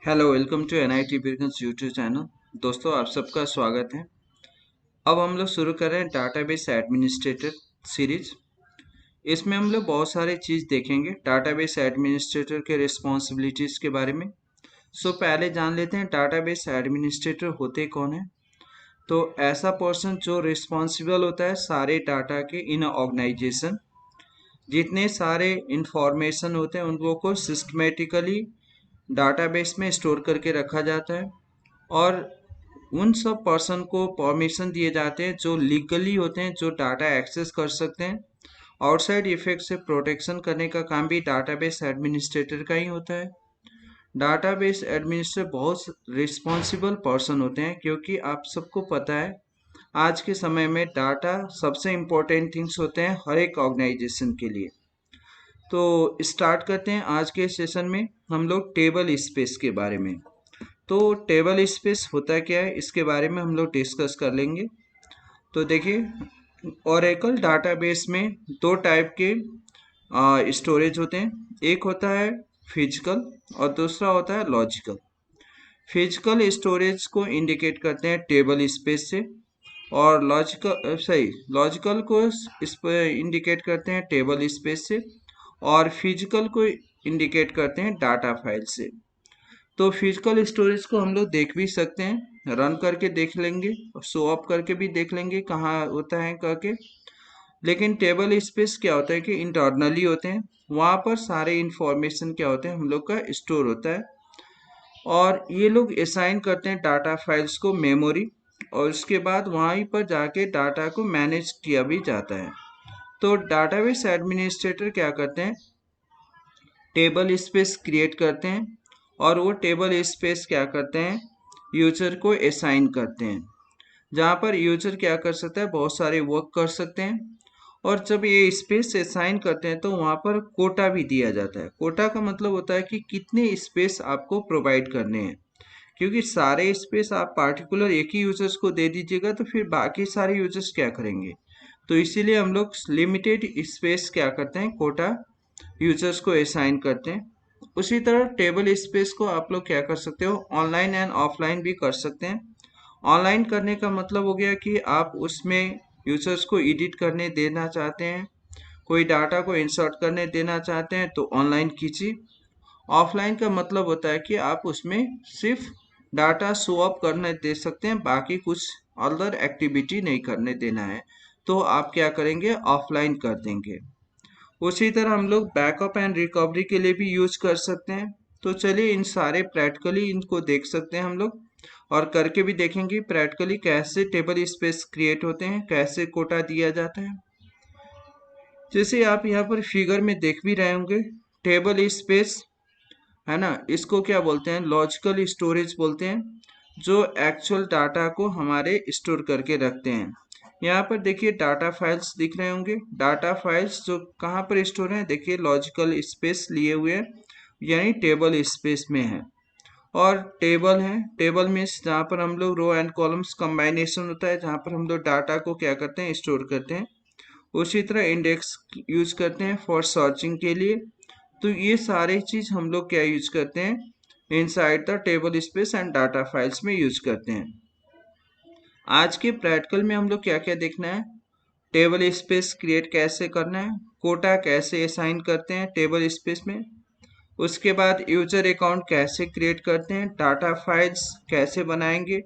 Hello welcome to NIT business YouTube channel. दोस्तों आप सबका स्वागत है। अब हम लोग शुरू कर रहे हैं डाटाबेस एडमिनिस्ट्रेटर सीरीज। इसमें हम लोग बहुत सारे चीज़ देखेंगे डाटाबेस एडमिनिस्ट्रेटर के रिस्पॉन्सिबिलिटीज़ के बारे में। पहले जान लेते हैं डाटाबेस एडमिनिस्ट्रेटर होते कौन है। तो ऐसा पर्सन जो रिस्पॉन्सिबल होता है सारे डाटा के इन ऑर्गेनाइजेशन, जितने सारे इंफॉर्मेशन होते हैं उनको को सिस्टमेटिकली डाटाबेस में स्टोर करके रखा जाता है और उन सब पर्सन को परमिशन दिए जाते हैं जो लीगली होते हैं, जो डाटा एक्सेस कर सकते हैं। आउटसाइड इफेक्ट से प्रोटेक्शन करने का काम भी डाटाबेस एडमिनिस्ट्रेटर का ही होता है। डाटाबेस एडमिनिस्ट्रेटर बहुत रिस्पॉन्सिबल पर्सन होते हैं क्योंकि आप सबको पता है आज के समय में डाटा सबसे इम्पोर्टेंट थिंग्स होते हैं हर एक ऑर्गेनाइजेशन के लिए। तो स्टार्ट करते हैं आज के सेशन में हम लोग टेबल स्पेस के बारे में। तो टेबल स्पेस होता क्या है इसके बारे में हम लोग डिस्कस कर लेंगे। तो देखिए ओरेकल डाटाबेस में दो टाइप के स्टोरेज होते हैं। एक होता है फिजिकल और दूसरा होता है लॉजिकल। फिजिकल स्टोरेज को इंडिकेट करते हैं टेबल स्पेस से और लॉजिकल को इंडिकेट करते हैं टेबल स्पेस से और फिजिकल को इंडिकेट करते हैं डाटा फाइल से। तो फिजिकल स्टोरेज को हम लोग देख भी सकते हैं, रन करके देख लेंगे और शो अप करके भी देख लेंगे कहाँ होता है करके। लेकिन टेबल स्पेस क्या होता है कि इंटरनली होते हैं, वहाँ पर सारे इंफॉर्मेशन क्या होते हैं हम लोग का स्टोर होता है और ये लोग असाइन करते हैं डाटा फाइल्स को मेमोरी और उसके बाद वहीं पर जाके डाटा को मैनेज किया भी जाता है। तो डाटाबेस एडमिनिस्ट्रेटर क्या करते हैं, टेबल स्पेस क्रिएट करते हैं और वो टेबल स्पेस क्या करते हैं यूजर को असाइन करते हैं, जहाँ पर यूजर क्या कर सकता है बहुत सारे वर्क कर सकते हैं। और जब ये स्पेस असाइन करते हैं तो वहाँ पर कोटा भी दिया जाता है। कोटा का मतलब होता है कि कितने स्पेस आपको प्रोवाइड करने हैं, क्योंकि सारे स्पेस आप पार्टिकुलर एक ही यूजर्स को दे दीजिएगा तो फिर बाकी सारे यूजर्स क्या करेंगे। तो इसीलिए हम लोग लिमिटेड स्पेस क्या करते हैं कोटा यूजर्स को असाइन करते हैं। उसी तरह टेबल स्पेस को आप लोग क्या कर सकते हो ऑनलाइन एंड ऑफलाइन भी कर सकते हैं। ऑनलाइन करने का मतलब हो गया कि आप उसमें यूजर्स को एडिट करने देना चाहते हैं, कोई डाटा को इंसर्ट करने देना चाहते हैं तो ऑनलाइन कीजिए। ऑफलाइन का मतलब होता है कि आप उसमें सिर्फ डाटा शो अप करने दे सकते हैं, बाकी कुछ अदर एक्टिविटी नहीं करने देना है, तो आप क्या करेंगे ऑफलाइन कर देंगे। उसी तरह हम लोग बैकअप एंड रिकवरी के लिए भी यूज कर सकते हैं। तो चलिए इन सारे प्रैक्टिकली इनको देख सकते हैं हम लोग और करके भी देखेंगे प्रैक्टिकली कैसे टेबल स्पेस क्रिएट होते हैं, कैसे कोटा दिया जाता है। जैसे आप यहाँ पर फिगर में देख भी रहे होंगे टेबल स्पेस है ना, इसको क्या बोलते हैं लॉजिकल स्टोरेज बोलते हैं, जो एक्चुअल डाटा को हमारे स्टोर करके रखते हैं। यहाँ पर देखिए डाटा फाइल्स दिख रहे होंगे, डाटा फाइल्स जो कहाँ पर स्टोर हैं देखिए लॉजिकल स्पेस लिए हुए हैं, यानी टेबल स्पेस में है। और टेबल है, टेबल मीन्स जहाँ पर हम लोग रो एंड कॉलम्स कम्बाइनेशन होता है, जहाँ पर हम लोग डाटा को क्या करते हैं स्टोर करते हैं। उसी तरह इंडेक्स यूज करते हैं फॉर सर्चिंग के लिए। तो ये सारे चीज हम लोग क्या यूज करते हैं inside the table space and data files में यूज करते हैं। आज के प्रैक्टिकल में हम लोग क्या क्या देखना है, टेबल स्पेस क्रिएट कैसे करना है, कोटा कैसे असाइन करते हैं टेबल स्पेस में, उसके बाद यूजर अकाउंट कैसे क्रिएट करते हैं, डाटा फाइल्स कैसे बनाएंगे,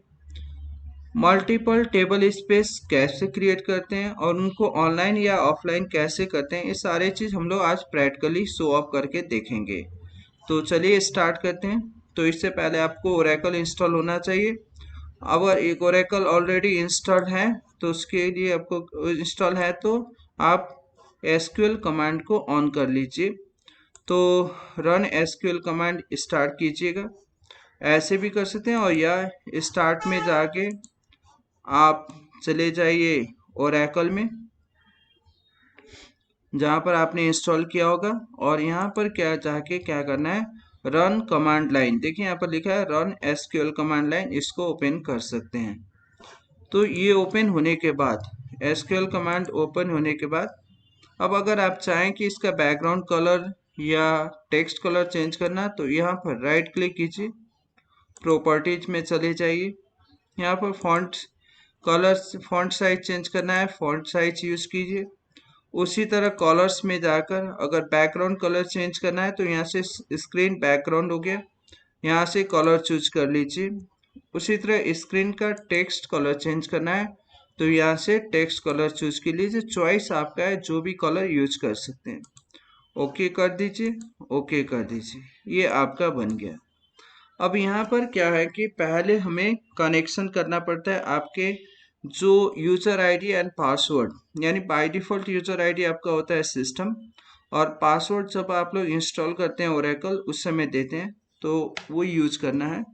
मल्टीपल टेबल स्पेस कैसे क्रिएट करते हैं और उनको ऑनलाइन या ऑफलाइन कैसे करते हैं, ये सारे चीज़ हम लोग आज प्रैक्टिकली शो अप करके देखेंगे। तो चलिए स्टार्ट करते हैं। तो इससे पहले आपको ओरेकल इंस्टॉल होना चाहिए। अगर एक ओरेकल ऑलरेडी इंस्टॉल्ड है तो उसके लिए आपको इंस्टॉल है तो आप एसक्यूएल कमांड को ऑन कर लीजिए। तो रन एसक्यूएल कमांड स्टार्ट कीजिएगा, ऐसे भी कर सकते हैं और या स्टार्ट में जाके आप चले जाइए ओरेकल में जहाँ पर आपने इंस्टॉल किया होगा और यहाँ पर क्या जाके क्या करना है रन कमांड लाइन, देखिए यहाँ पर लिखा है रन एसक्यूएल कमांड लाइन, इसको ओपन कर सकते हैं। तो ये ओपन होने के बाद एसक्यूएल कमांड ओपन होने के बाद अब अगर आप चाहें कि इसका बैकग्राउंड कलर या टेक्स्ट कलर चेंज करना तो यहाँ पर राइट क्लिक कीजिए प्रॉपर्टीज में चले जाइए, यहाँ पर font colours font size change करना है, फॉन्ट साइज यूज कीजिए। उसी तरह कलर्स में जाकर अगर बैकग्राउंड कलर चेंज करना है तो यहाँ से स्क्रीन बैकग्राउंड हो गया, यहाँ से कलर चूज कर लीजिए। उसी तरह स्क्रीन का टेक्स्ट कलर चेंज करना है तो यहाँ से टेक्स्ट कलर चूज कर लीजिए, चॉइस आपका है, जो भी कलर यूज कर सकते हैं। ओके कर दीजिए, ओके कर दीजिए, ये आपका बन गया। अब यहाँ पर क्या है कि पहले हमें कनेक्शन करना पड़ता है आपके जो यूजर आईडी एंड पासवर्ड, यानी बाय डिफॉल्ट यूजर आईडी आपका होता है सिस्टम, और पासवर्ड जब आप लोग इंस्टॉल करते हैं ओरेकल उस समय देते हैं, तो वो यूज करना है।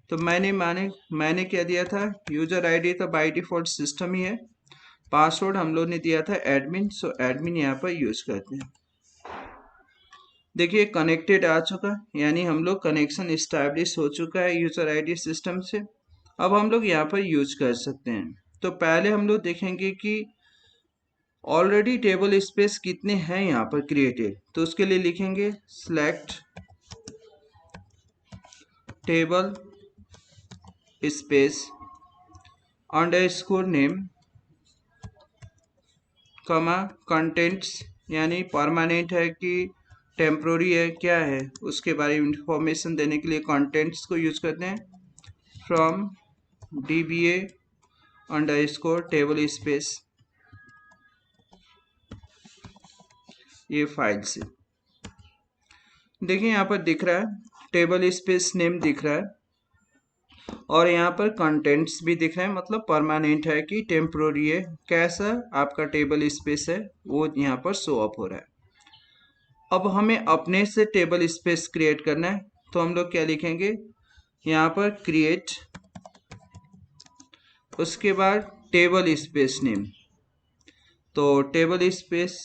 तो मैंने क्या दिया था, यूजर आईडी था बाय डिफॉल्ट सिस्टम ही है, पासवर्ड हम लोग ने दिया था एडमिन, सो एडमिन यहाँ पर यूज करते हैं। देखिए कनेक्टेड आ चुका, यानी हम लोग कनेक्शन इस्टेब्लिश हो चुका है यूजर आईडी सिस्टम से। अब हम लोग यहाँ पर यूज कर सकते हैं। तो पहले हम लोग देखेंगे कि ऑलरेडी टेबल स्पेस कितने हैं यहाँ पर क्रिएटेड, तो उसके लिए लिखेंगे select table space underscore name कमा कंटेंट्स, यानी परमानेंट है कि टेम्प्रोरी है क्या है उसके बारे में इंफॉर्मेशन देने के लिए कंटेंट्स को यूज करते हैं, from DBA underscore table space, ये फाइल से। देखिए यहाँ पर दिख रहा है टेबल स्पेस नेम दिख रहा है, और यहाँ पर कंटेंट्स भी दिख रहे हैं, मतलब परमानेंट है कि टेम्प्रोरी है, कैसा आपका टेबल स्पेस है वो यहाँ पर शो अप हो रहा है। अब हमें अपने से टेबल स्पेस क्रिएट करना है, तो हम लोग क्या लिखेंगे यहाँ पर क्रिएट, उसके बाद टेबल स्पेस नेम, तो टेबल स्पेस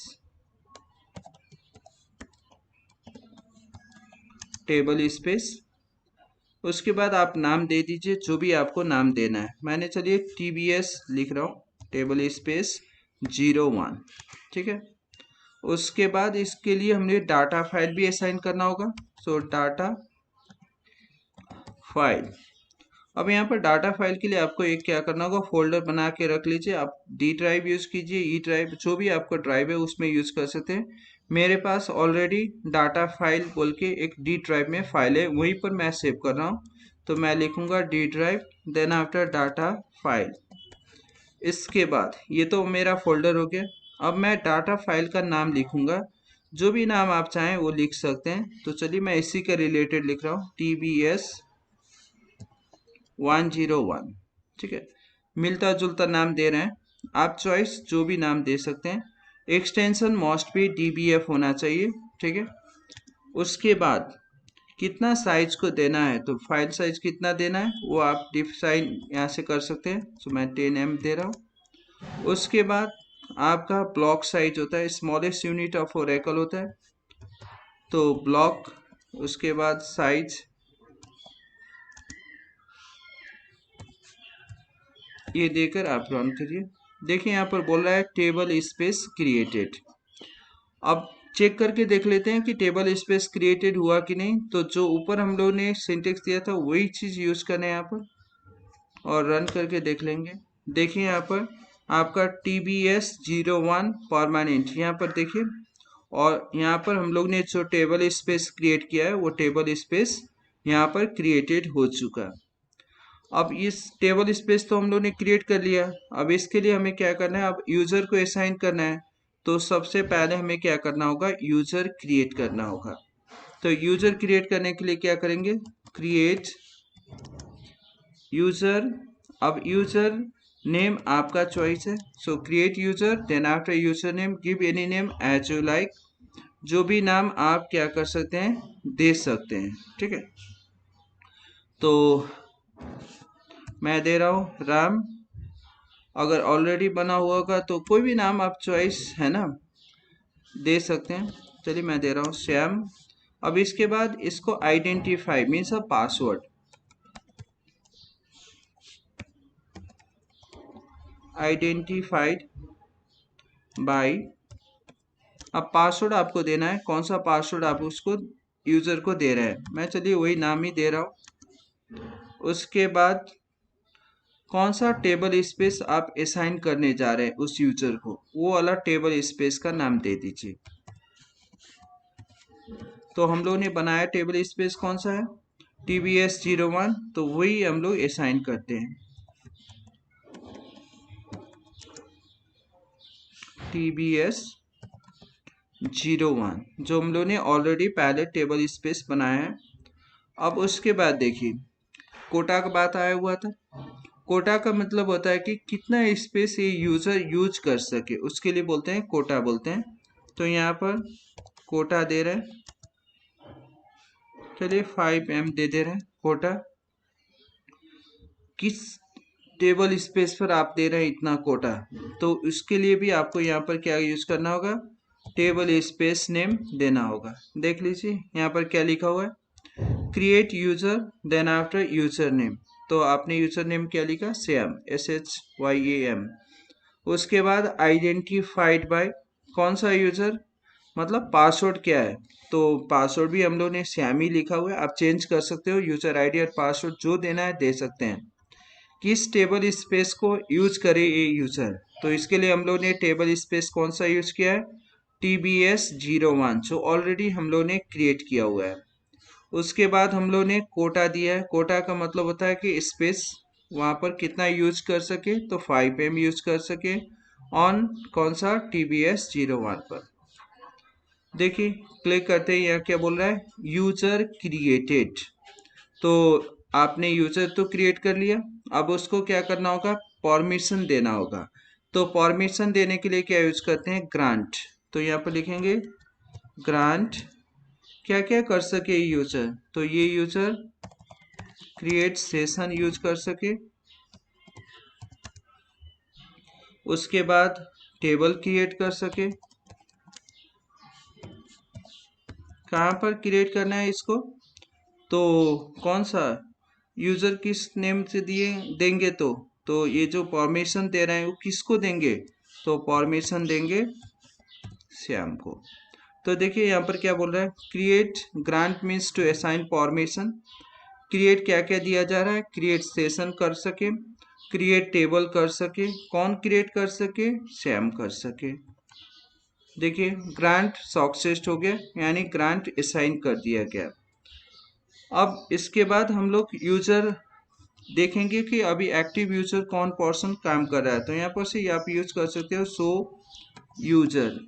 उसके बाद आप नाम दे दीजिए जो भी आपको नाम देना है। मैंने चलिए TBS लिख रहा हूँ, टेबल स्पेस 01, ठीक है। उसके बाद इसके लिए हमने डाटा फाइल भी असाइन करना होगा, सो डाटा फाइल। अब यहाँ पर डाटा फाइल के लिए आपको एक क्या करना होगा, फोल्डर बना के रख लीजिए। आप D ड्राइव यूज कीजिए, E ड्राइव, जो भी आपका ड्राइव है उसमें यूज कर सकते हैं। मेरे पास ऑलरेडी डाटा फाइल बोल के एक D ड्राइव में फाइल है, वहीं पर मैं सेव कर रहा हूँ, तो मैं लिखूंगा D drive, then after data file. इसके बाद ये तो मेरा फोल्डर हो गया। अब मैं डाटा फाइल का नाम लिखूंगा, जो भी नाम आप चाहें वो लिख सकते हैं। तो चलिए मैं इसी के रिलेटेड लिख रहा हूँ, TBS 101, ठीक है। मिलता जुलता नाम दे रहे हैं, आप चॉइस जो भी नाम दे सकते हैं। एक्सटेंशन मोस्ट भी DBF होना चाहिए, ठीक है। उसके बाद कितना साइज को देना है, तो फाइल साइज कितना देना है वो आप डिफाइन यहाँ से कर सकते हैं, तो मैं 10 MB दे रहा हूँ। उसके बाद आपका ब्लॉक साइज होता है, स्मॉलेस्ट यूनिट ऑफ ओरेकल होता है, तो ब्लॉक, उसके बाद साइज, ये देकर आप रन करिए। देखिए यहाँ पर बोल रहा है टेबल स्पेस क्रिएटेड। अब चेक करके देख लेते हैं कि टेबल स्पेस क्रिएटेड हुआ कि नहीं। तो जो ऊपर हम लोगों ने सिंटेक्स दिया था वही चीज यूज करना है यहाँ पर, और रन करके देख लेंगे। देखिए यहाँ पर आपका TBS 01 परमानेंट यहाँ पर देखिए, और यहाँ पर हम लोग ने जो टेबल स्पेस क्रिएट किया है वो टेबल स्पेस यहाँ पर क्रिएटेड हो चुका है। अब इस टेबल स्पेस तो हम लोग ने क्रिएट कर लिया, अब इसके लिए हमें क्या करना है, अब यूजर को असाइन करना है। तो सबसे पहले हमें क्या करना होगा, यूजर क्रिएट करना होगा। तो यूजर क्रिएट करने के लिए क्या करेंगे, क्रिएट यूजर। अब यूजर नेम आपका चॉइस है, so create user, then after user name give any name as you like, जो भी नाम आप क्या कर सकते हैं, दे सकते हैं, ठीक है। तो मैं दे रहा हूँ राम, अगर ऑलरेडी बना हुआ होगा तो कोई भी नाम आप चॉइस है ना दे सकते हैं। चलिए मैं दे रहा हूँ श्याम। अब इसके बाद इसको identify means a password, identified by, अब पासवर्ड आपको देना है, कौन सा पासवर्ड आप उसको यूजर को दे रहे हैं। मैं चलिए वही नाम ही दे रहा हूँ, उसके बाद कौन सा टेबल स्पेस आप असाइन करने जा रहे हैं उस यूजर को, वो वाला टेबल स्पेस का नाम दे दीजिए। तो हम लोग ने बनाया टेबल स्पेस कौन सा है, TBS01, तो वही हम लोग असाइन करते हैं, TBS01, जो हम लोग ने ऑलरेडी पहले टेबल स्पेस बनाया है। अब उसके बाद देखिए कोटा का बात आया हुआ था। कोटा का मतलब होता है कि कितना स्पेस ये यूजर यूज कर सके, उसके लिए बोलते हैं कोटा बोलते हैं। तो यहाँ पर कोटा दे रहे हैं, चलिए 5M दे रहे हैं कोटा। किस टेबल स्पेस पर आप दे रहे हैं इतना कोटा, तो उसके लिए भी आपको यहाँ पर क्या यूज करना होगा, टेबल स्पेस नेम देना होगा। देख लीजिए यहाँ पर क्या लिखा हुआ है, create user then after user name. तो आपने यूजर नेम क्या लिखा, श्याम, SHYAM। उसके बाद आइडेंटिफाइड बाय, कौन सा यूजर, मतलब पासवर्ड क्या है, तो पासवर्ड भी हम लोग ने श्याम ही लिखा हुआ है। आप चेंज कर सकते हो, यूजर आईडी और पासवर्ड जो देना है दे सकते हैं। किस टेबल स्पेस को यूज करे ये यूजर, तो इसके लिए हम लोग ने टेबल स्पेस कौन सा यूज किया है, TBS01, जो ऑलरेडी हम लोग ने क्रिएट किया हुआ है। उसके बाद हम लोग ने कोटा दिया है। कोटा का मतलब होता है कि स्पेस वहाँ पर कितना यूज कर सके, तो 5M यूज कर सके ऑन कौन सा, TBS01 पर। देखिए क्लिक करते ही यहाँ क्या बोल रहा है, यूजर क्रिएटेड। तो आपने यूजर तो क्रिएट कर लिया, अब उसको क्या करना होगा, परमिशन देना होगा। तो परमिशन देने के लिए क्या यूज करते हैं, ग्रांट। तो यहाँ पर लिखेंगे ग्रांट, क्या क्या कर सके यूजर, तो ये यूजर क्रिएट सेशन यूज कर सके। उसके बाद टेबल क्रिएट कर सके। कहाँ पर क्रिएट करना है इसको, तो कौन सा यूजर किस नेम से देंगे, तो ये जो परमिशन दे रहे हैं वो किसको देंगे, तो परमिशन देंगे श्याम को। तो देखिए यहाँ पर क्या बोल रहा है, create grant means to assign permission. Create क्या क्या दिया जा रहा है, क्रिएट सेशन कर सके, क्रिएट टेबल कर सके, कौन क्रिएट कर सके, श्याम कर सके। देखिए ग्रांट सक्सेस हो गया, यानी ग्रांट असाइन कर दिया गया। अब इसके बाद हम लोग यूजर देखेंगे कि अभी एक्टिव यूजर कौन पर्सन काम कर रहा है। तो यहाँ पर से आप यूज कर सकते हो शो यूजर।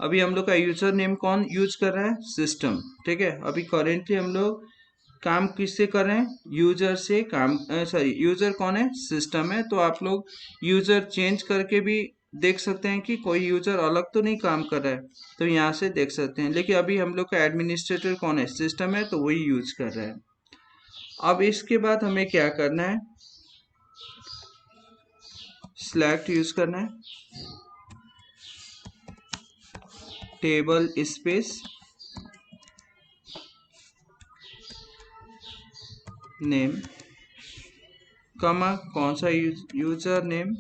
अभी हम लोग का यूजर नेम कौन यूज कर रहा है, सिस्टम, ठीक है। अभी करेंटली हम लोग काम किससे कर रहे हैं, यूजर से काम, सॉरी यूजर कौन है, सिस्टम है। तो आप लोग यूजर चेंज करके भी देख सकते हैं कि कोई यूजर अलग तो नहीं काम कर रहा है, तो यहाँ से देख सकते हैं। लेकिन अभी हम लोग का एडमिनिस्ट्रेटर कौन है, सिस्टम है, तो वही यूज कर रहा है। अब इसके बाद हमें क्या करना है, सिलेक्ट यूज करना है, टेबल स्पेस नेम, कमा कौन सा user name,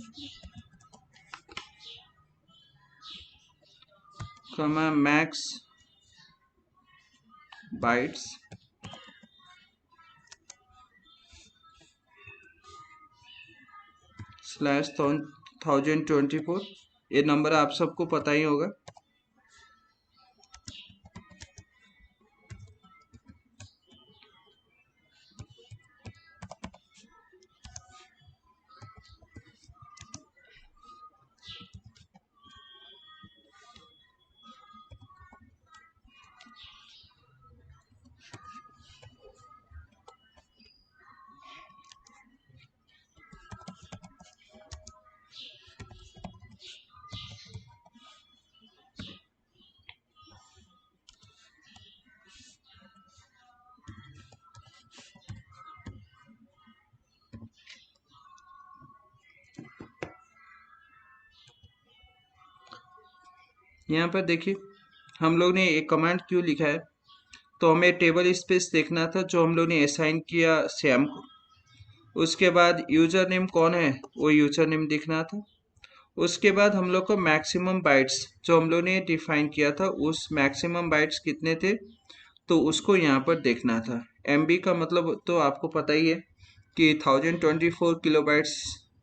comma max bytes, /1024। ये नंबर आप सबको पता ही होगा। यहाँ पर देखिए हम लोग ने एक कमांड क्यों लिखा है, तो हमें टेबल स्पेस देखना था जो हम लोग ने असाइन किया श्याम को। उसके बाद यूजर नेम कौन है, वो यूजर नेम दिखना था। उसके बाद हम लोग को मैक्सिमम बाइट्स जो हम लोग ने डिफाइन किया था, उस मैक्सिमम बाइट्स कितने थे, तो उसको यहाँ पर देखना था। MB का मतलब तो आपको पता ही है कि 1024 किलोबाइट्स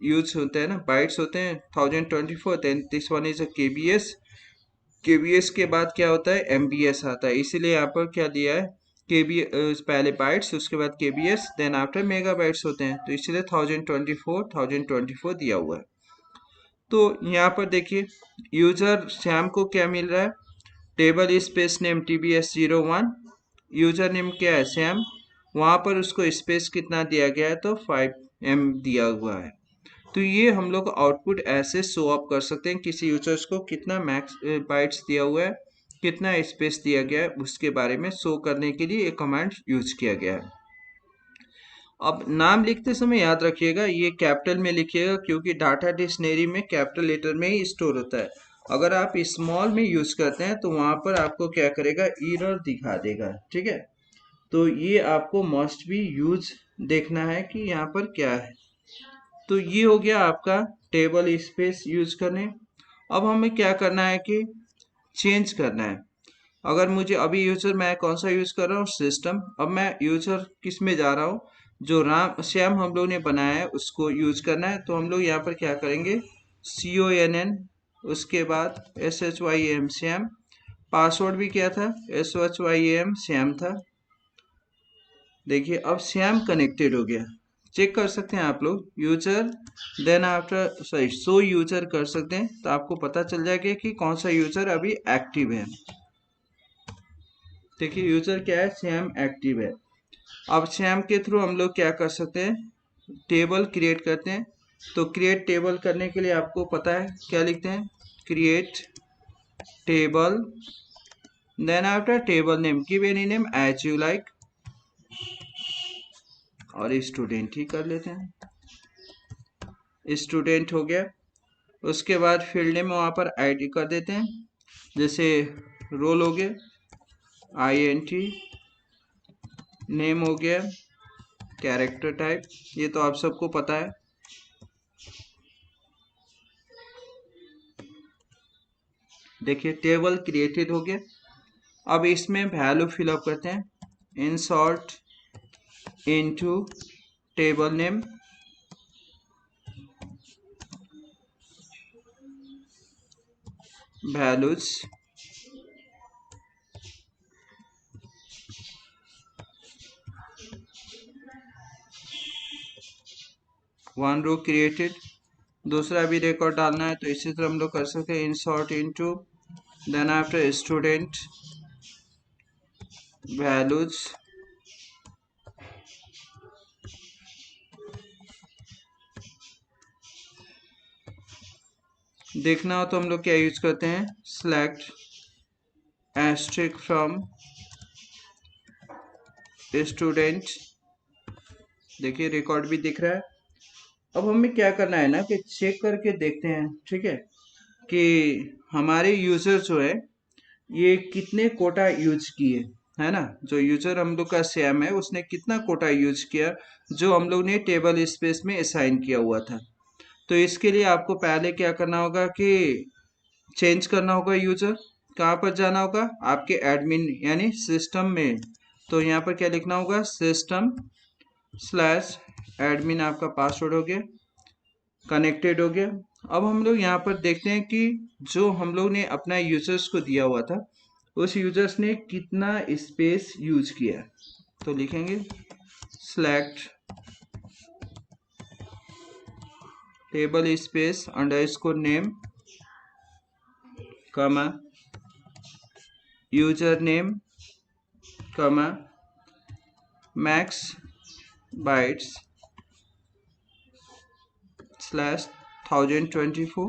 यूज होते हैं ना, बाइट्स होते हैं 1024, then this one is a KBS। KBS के बाद क्या होता है, MBS आता है। इसीलिए यहाँ पर क्या दिया है, पहले बाइट्स, उसके बाद KBS, देन आफ्टर मेगाबाइट्स होते हैं, तो इसलिए 1024 दिया हुआ है। तो यहाँ पर देखिए यूजर श्याम को क्या मिल रहा है, table space name TBS01, user name क्या है श्याम, वहाँ पर उसको स्पेस कितना दिया गया है, तो 5M दिया हुआ है। तो ये हम लोग आउटपुट ऐसे शो अप कर सकते हैं, किसी यूजर्स को कितना मैक्स बाइट्स दिया हुआ है, कितना स्पेस दिया गया है, उसके बारे में शो करने के लिए एक कमांड यूज किया गया है। अब नाम लिखते समय याद रखिएगा ये कैपिटल में लिखिएगा, क्योंकि डाटा डिक्शनरी में कैपिटल लेटर में ही स्टोर होता है। अगर आप स्मॉल में यूज करते हैं तो वहां पर आपको क्या करेगा, एरर दिखा देगा। ठीक है, तो ये आपको मस्ट बी यूज देखना है कि यहाँ पर क्या है। तो ये हो गया आपका टेबल स्पेस यूज करने। अब हमें क्या करना है कि चेंज करना है। अगर मुझे अभी यूजर मैं कौन सा यूज कर रहा हूँ, सिस्टम। अब मैं यूजर किस में जा रहा हूँ, जो राम श्याम हम लोग ने बनाया है उसको यूज करना है। तो हम लोग यहाँ पर क्या करेंगे, CONN, उसके बाद SHYAM श्याम, पासवर्ड भी क्या था, SHYAM श्याम था। देखिए अब श्याम कनेक्टेड हो गया, चेक कर सकते हैं आप लोग, user then after sorry so user कर सकते हैं, तो आपको पता चल जाएगा कि कौन सा यूजर अभी एक्टिव है। देखिए यूजर क्या है, श्याम एक्टिव है। अब श्याम के थ्रू हम लोग क्या कर सकते हैं, टेबल क्रिएट करते हैं। तो क्रिएट टेबल करने के लिए आपको पता है क्या लिखते हैं, create table, then after table name give any name as you like, और स्टूडेंट ही कर लेते हैं, स्टूडेंट हो गया। उसके बाद फील्ड नेम वहाँ पर ID कर देते हैं, जैसे रोल हो गया, INT, नेम हो गया, कैरेक्टर टाइप, ये तो आप सबको पता है। देखिए टेबल क्रिएटेड हो गया। अब इसमें वैल्यू फिलअप करते हैं, insert into table name, values, one row created. दूसरा भी रिकॉर्ड डालना है तो इसी तरह हम लोग कर सकते हैं, insert into, then after student, values, देखना हो तो हम लोग क्या यूज करते हैं, सेलेक्ट एस्ट्रिक फ्रॉम स्टूडेंट। देखिए रिकॉर्ड भी दिख रहा है। अब हमें क्या करना है ना कि चेक करके देखते हैं, ठीक है, कि हमारे यूजर जो है ये कितने कोटा यूज किए, है ना। जो यूजर हम लोग का श्याम है उसने कितना कोटा यूज किया, जो हम लोग ने टेबल स्पेस में असाइन किया हुआ था। तो इसके लिए आपको पहले क्या करना होगा कि चेंज करना होगा यूजर। कहाँ पर जाना होगा, आपके एडमिन यानी सिस्टम में। तो यहाँ पर क्या लिखना होगा, सिस्टम स्लैश एडमिन, आपका पासवर्ड हो गया, कनेक्टेड हो गया। अब हम लोग यहाँ पर देखते हैं कि जो हम लोग ने अपना यूजर्स को दिया हुआ था उस यूजर्स ने कितना स्पेस यूज किया। तो लिखेंगे select table space underscore name, comma user name, comma max bytes slash 1024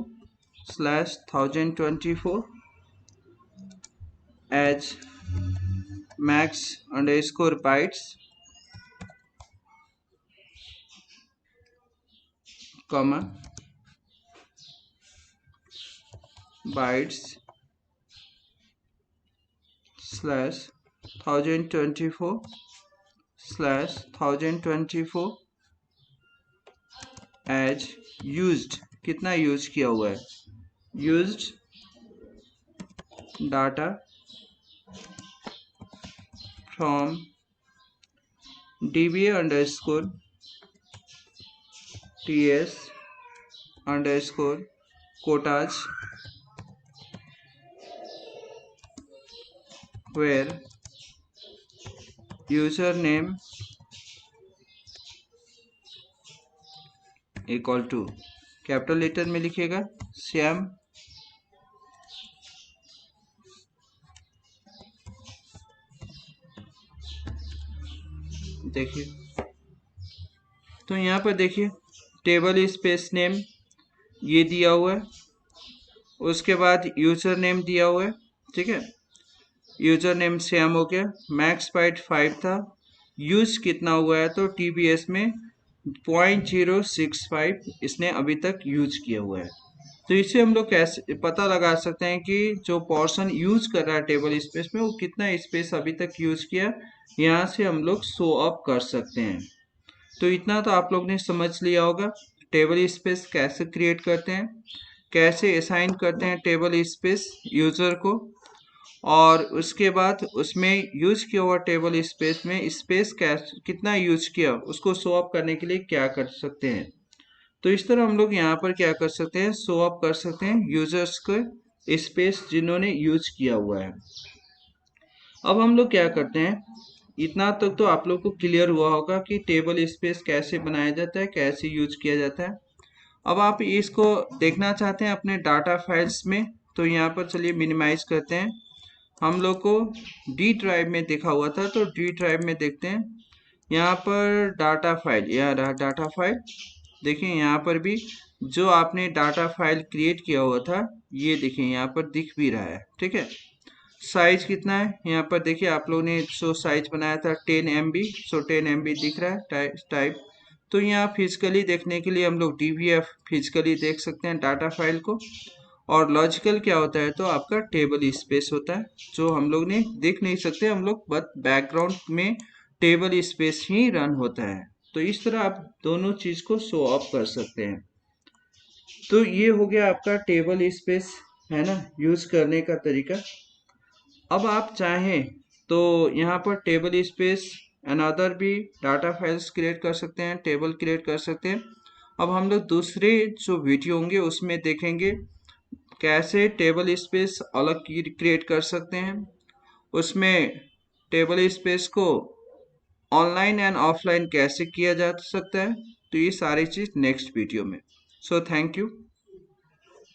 as max underscore bytes, comma bytes slash 1024 as used, कितना यूज किया हुआ है, used data from dba underscore ts underscore quotas where username equal to capital letter में लिखिएगा श्याम, देखिए तो यहाँ पर देखिए टेबल स्पेस नेम ये दिया हुआ है, उसके बाद यूजर नेम दिया हुआ है, ठीक है। यूजर नेम श्याम हो गया, मैक्स बाइट 5 था, यूज कितना हुआ है तो टीबीएस में 0.065 इसने अभी तक यूज किया हुआ है। तो इससे हम लोग कैसे पता लगा सकते हैं कि जो पर्सन यूज कर रहा है टेबल स्पेस में वो कितना स्पेस अभी तक यूज किया, यहाँ से हम लोग शो अप कर सकते हैं। तो इतना तो आप लोग ने समझ लिया होगा टेबल स्पेस कैसे क्रिएट करते हैं, कैसे असाइन करते हैं टेबल स्पेस यूजर को, और उसके बाद उसमें यूज किया हुआ टेबल स्पेस में स्पेस कितना यूज किया उसको शो अप करने के लिए क्या कर सकते हैं। तो इस तरह हम लोग यहाँ पर क्या कर सकते हैं, शो अप कर सकते हैं यूजर्स को स्पेस जिन्होंने यूज किया हुआ है। अब हम लोग क्या करते हैं, इतना तक तो आप लोग को क्लियर हुआ होगा कि टेबल स्पेस कैसे बनाया जाता है, कैसे यूज किया जाता है। अब आप इसको देखना चाहते हैं अपने डाटा फाइल्स में, तो यहाँ पर चलिए मिनिमाइज करते हैं। हम लोग को डी ड्राइव में देखा हुआ था, तो डी ड्राइव में देखते हैं। यहाँ पर डाटा फाइल, यहाँ रहा डाटा फाइल, देखिए यहाँ पर भी जो आपने डाटा फाइल क्रिएट किया हुआ था ये देखिए यहाँ पर दिख भी रहा है, ठीक है। साइज कितना है यहाँ पर देखिए, आप लोगों ने जो साइज बनाया था 10 MB, सो 10 MB दिख रहा है टाइप। तो यहाँ फिजिकली देखने के लिए हम लोग DVF फिजिकली देख सकते हैं डाटा फाइल को, और लॉजिकल क्या होता है तो आपका टेबल स्पेस होता है जो हम लोग ने देख नहीं सकते, हम लोग बस बैकग्राउंड में टेबल स्पेस ही रन होता है। तो इस तरह आप दोनों चीज को शो ऑफ कर सकते हैं। तो ये हो गया आपका टेबल स्पेस, है ना, यूज करने का तरीका। अब आप चाहें तो यहाँ पर टेबल स्पेस अनदर भी डाटा फाइल्स क्रिएट कर सकते हैं, टेबल क्रिएट कर सकते हैं। अब हम लोग दूसरे जो वीडियो होंगे उसमें देखेंगे कैसे टेबल स्पेस अलग क्रिएट कर सकते हैं, उसमें टेबल स्पेस को ऑनलाइन एंड ऑफलाइन कैसे किया जा सकता है। तो ये सारी चीज़ नेक्स्ट वीडियो में। So thank you.